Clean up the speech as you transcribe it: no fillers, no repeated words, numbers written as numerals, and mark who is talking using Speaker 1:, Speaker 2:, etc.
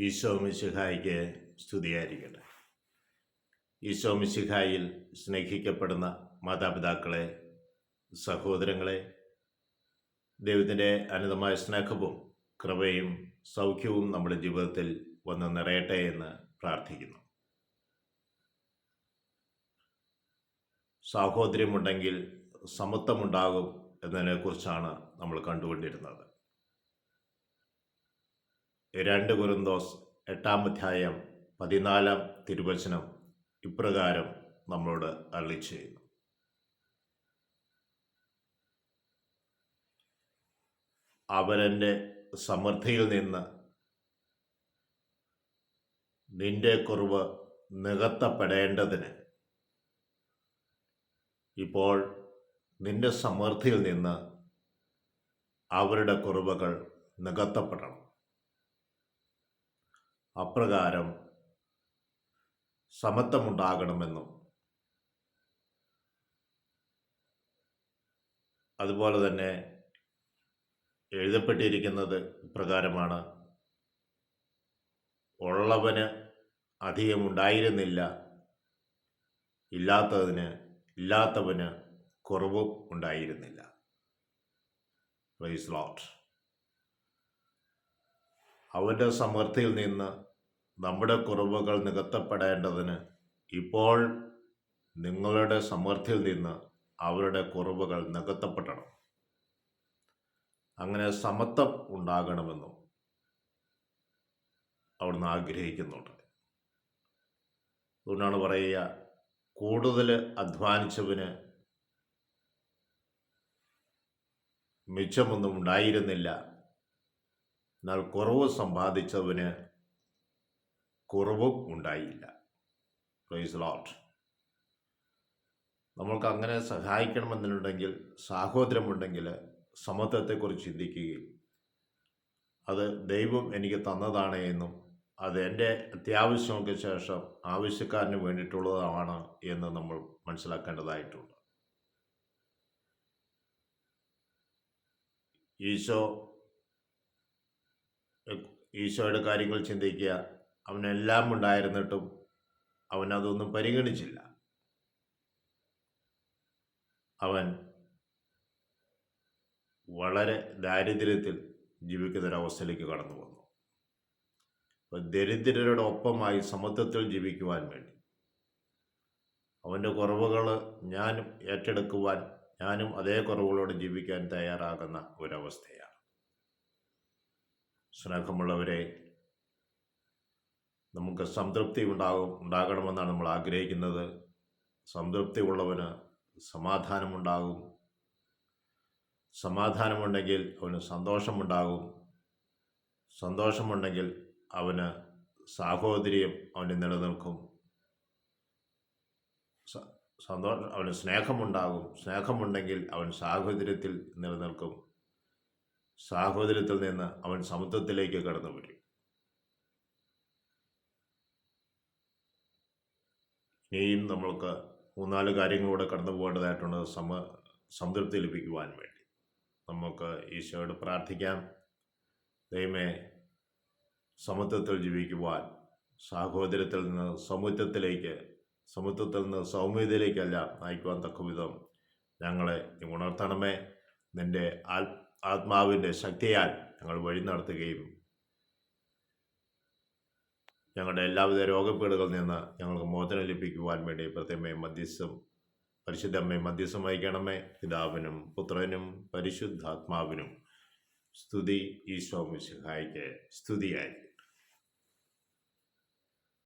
Speaker 1: ഈശോ മിശിഹായിക്ക് സ്തുതിയായിരിക്കട്ടെ. ഈശോ മിശിഹായിൽ സ്നേഹിക്കപ്പെടുന്ന മാതാപിതാക്കളെ, സഹോദരങ്ങളെ, ദൈവത്തിൻ്റെ അനന്തമായ സ്നേഹവും കൃപയും സൗഖ്യവും നമ്മുടെ ജീവിതത്തിൽ വന്ന് നിറയട്ടെ എന്ന് പ്രാർത്ഥിക്കുന്നു. സാഹോദര്യമുണ്ടെങ്കിൽ സമത്വമുണ്ടാകും എന്നതിനെക്കുറിച്ചാണ് നമ്മൾ കണ്ടുകൊണ്ടിരുന്നത്. 2 കൊരിന്തോസ് 8-14 തിരുവചനം ഇപ്രകാരം നമ്മളോട് അരുളിച്ചെയ്യുന്നു: അവരൻ്റെ സമൃദ്ധിയിൽ നിന്ന് നിന്റെ കുറവ് നികത്തപ്പെടേണ്ടതിന് ഇപ്പോൾ നിന്റെ സമൃദ്ധിയിൽ നിന്ന് അവരുടെ കുറവുകൾ നികത്തപ്പെടണം. അപ്രകാരം സമത്വമുണ്ടാകണമെന്നും അതുപോലെ തന്നെ എഴുതപ്പെട്ടിരിക്കുന്നത് ഇപ്രകാരമാണ്: ഉള്ളവന് അധികമുണ്ടായിരുന്നില്ല, ഇല്ലാത്തവന് കുറവും ഉണ്ടായിരുന്നില്ല. Praise Lord. അവൻ്റെ സമൃദ്ധിയിൽ നിന്ന് നമ്മുടെ കുറവുകൾ നികത്തപ്പെടേണ്ടതിന് ഇപ്പോൾ നിങ്ങളുടെ സമൃദ്ധിയിൽ നിന്ന് അവരുടെ കുറവുകൾ നികത്തപ്പെടണം. അങ്ങനെ സമത്വം ഉണ്ടാകണമെന്നും അവിടുന്ന് ആഗ്രഹിക്കുന്നുണ്ട്. അതുകൊണ്ടാണ് പറയുക, കൂടുതൽ അധ്വാനിച്ചവന് മിച്ചമൊന്നും ഉണ്ടായിരുന്നില്ല, എന്നാൽ കുറവ് സമ്പാദിച്ചവന് കുറവും ഉണ്ടായില്ല. Praise Lord. നമ്മൾക്ക് അങ്ങനെ സഹായിക്കണമെന്നുണ്ടെങ്കിൽ, സാഹോദര്യമുണ്ടെങ്കിൽ സമത്വത്തെക്കുറിച്ച് ചിന്തിക്കുകയും അത് ദൈവം എനിക്ക് തന്നതാണ് എന്നും അത് എൻ്റെ അത്യാവശ്യങ്ങൾക്ക് ശേഷം ആവശ്യക്കാരന് വേണ്ടിയിട്ടുള്ളതാണ് എന്ന് നമ്മൾ മനസ്സിലാക്കേണ്ടതായിട്ടുണ്ട്. ഈശോയുടെ കാര്യങ്ങൾ ചിന്തിക്കുക. അവനെല്ലാം ഉണ്ടായിരുന്നിട്ടും അവനതൊന്നും പരിഗണിച്ചില്ല. അവൻ വളരെ ദാരിദ്ര്യത്തിൽ ജീവിക്കുന്നൊരവസ്ഥയിലേക്ക് കടന്നു വന്നു. അപ്പോൾ ദരിദ്രരുടെ ഒപ്പമായി സമത്വത്തിൽ ജീവിക്കുവാൻ വേണ്ടി അവൻ്റെ കുറവുകൾ ഞാനും ഏറ്റെടുക്കുവാൻ, ഞാനും അതേ കുറവുകളോട് ജീവിക്കാൻ തയ്യാറാകുന്ന ഒരവസ്ഥയാണ്. സ്നേഹമുള്ളവരെ, നമുക്ക് സംതൃപ്തി ഉണ്ടാകണമെന്നാണ് നമ്മൾ ആഗ്രഹിക്കുന്നത്. സംതൃപ്തി ഉള്ളവന് സമാധാനമുണ്ടാകും. സമാധാനമുണ്ടെങ്കിൽ അവന് സന്തോഷമുണ്ടാകും. സന്തോഷമുണ്ടെങ്കിൽ അവന് സാഹോദര്യം അവന് നിലനിൽക്കും. അവന് സ്നേഹമുണ്ടാകും. സ്നേഹമുണ്ടെങ്കിൽ അവൻ സാഹോദര്യത്തിൽ നിലനിൽക്കും. സാഹോദര്യത്തിൽ നിന്ന് അവൻ സമത്വത്തിലേക്ക് കടന്നു വരും. ഇനിയും നമ്മൾക്ക് 3-4 കാര്യങ്ങളിലൂടെ കടന്നു പോകേണ്ടതായിട്ടുണ്ട് സംതൃപ്തി ലഭിക്കുവാൻ വേണ്ടി. നമുക്ക് ഈശോയോട് പ്രാർത്ഥിക്കാം. ദൈവമേ, സമത്വത്തിൽ ജീവിക്കുവാൻ, സാഹോദര്യത്തിൽ നിന്ന് സമത്വത്തിൽ നിന്ന് സൗമ്യതയിലേക്കല്ല നയിക്കുവാൻ തക്കവിധം ഞങ്ങളെ ഉണർത്തണമേ. നിൻ്റെ ആത്മാവിൻ്റെ ശക്തിയാൽ ഞങ്ങൾ വഴി നടത്തുകയും ഞങ്ങളുടെ എല്ലാവിധ രോഗപ്പീടുകളിൽ നിന്ന് ഞങ്ങൾക്ക് മോചനം ലഭിക്കുവാൻ വേണ്ടി പരിശുദ്ധമ്മയെ മധ്യസ്ഥം വഹിക്കണമേ. പിതാവിനും പുത്രനും പരിശുദ്ധാത്മാവിനും സ്തുതി. ഈശോ മിശിഹായിക്ക് സ്തുതിയായിരിക്കും.